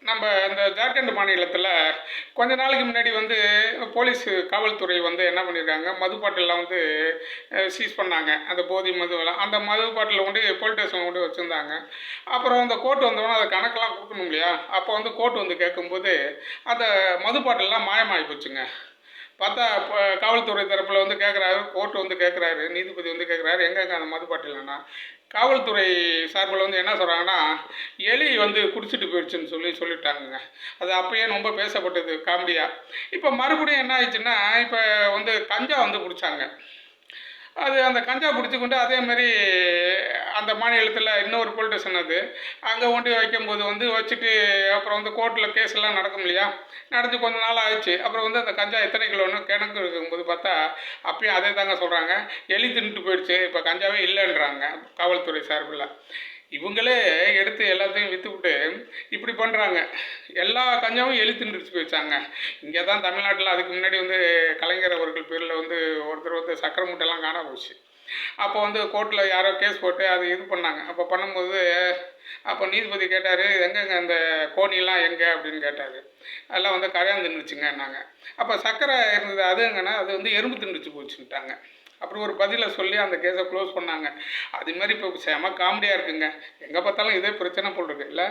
நம்ம இந்த ஜார்க்கண்ட் மாநிலத்தில் கொஞ்ச நாளைக்கு முன்னாடி வந்து போலீஸ் காவல்துறை வந்து என்ன பண்ணியிருக்காங்க, மது பாட்டிலெலாம் வந்து சீஸ் பண்ணாங்க. அந்த போதை மதுவெல்லாம் அந்த மது பாட்டிலை கொண்டு போலீஸ் ஸ்டேஷன் கொண்டு வச்சுருந்தாங்க. அப்புறம் அந்த கோர்ட் வந்தோடனே அதை கணக்கெல்லாம் கொடுக்கணும் இல்லையா? அப்போ வந்து கோர்ட் வந்து கேட்கும்போது அந்த மது பாட்டிலெலாம் மாயமாகி போச்சுங்க. பார்த்தா இப்போ காவல்துறை தரப்பில் வந்து கேட்குறாரு, கோர்ட் வந்து கேட்குறாரு, நீதிபதி வந்து கேட்குறாரு, எங்கெங்க அந்த மது பாட்டில்னா காவல்துறை சார்பில் வந்து என்ன சொல்கிறாங்கன்னா, எலி வந்து குடிச்சிட்டு போயிடுச்சுன்னு சொல்லிட்டாங்கங்க. அது அப்பயே ரொம்ப பேசப்பட்டது காமெடியாக. இப்போ மறுபடியும் என்ன ஆயிடுச்சுன்னா, இப்போ வந்து கஞ்சா வந்து பிடிச்சாங்க. அது அந்த கஞ்சா பிடிச்சிக்கொண்டு அதேமாரி அந்த மாநிலத்தில் இன்னொரு போலீஸ் ஸ்டேஷன் அது அங்கே கொண்டு வைக்கும்போது வந்து வச்சுட்டு அப்புறம் வந்து கோர்ட்டில் கேஸ் எல்லாம் நடக்கும் இல்லையா? நடந்து கொஞ்ச நாள் ஆயிடுச்சு. அப்புறம் வந்து அந்த கஞ்சா எத்தனை கிலோன்னு கணக்கு இருக்கும்போது பார்த்தா அப்பயும் அதே தாங்க சொல்கிறாங்க, எலி தின்னுட்டு போயிடுச்சு, இப்போ கஞ்சாவே இல்லைன்றாங்க காவல்துறை சார்பில். இவங்களே எடுத்து எல்லாத்தையும் விற்றுவிட்டு இப்படி பண்ணுறாங்க. எல்லா கஞ்சாவும் எலி தின்றுச்சு போயிடுச்சாங்க. இங்கே தான் தமிழ்நாட்டில் அதுக்கு முன்னாடி வந்து கலைஞர் அவர்கள் பேரில் வந்து ஒருத்தர் வந்து சக்கரை மூட்டைலாம் காண போச்சு. அப்போ வந்து கோர்ட்டில் யாரோ கேஸ் போட்டு அது இது பண்ணாங்க. அப்போ பண்ணும்போது அப்போ நீதிபதி கேட்டார், எங்கெங்க இந்த கோணிலாம் எங்கே அப்படின்னு கேட்டார். அதெல்லாம் வந்து கரையான் தின்னுச்சுங்கன்னாங்க. அப்போ சக்கரை இருந்தது அது எங்கன்னா அது வந்து எறும்பு தின்னுச்சு போச்சுன்ட்டாங்க. அப்புறம் ஒரு பதிலை சொல்லி அந்த கேஸை க்ளோஸ் பண்ணாங்க. அதுமாரி இப்போ செம காமெடியாக இருக்குங்க. எங்கே பார்த்தாலும் இதே பிரச்சனை போல் இருக்கு இல்லை?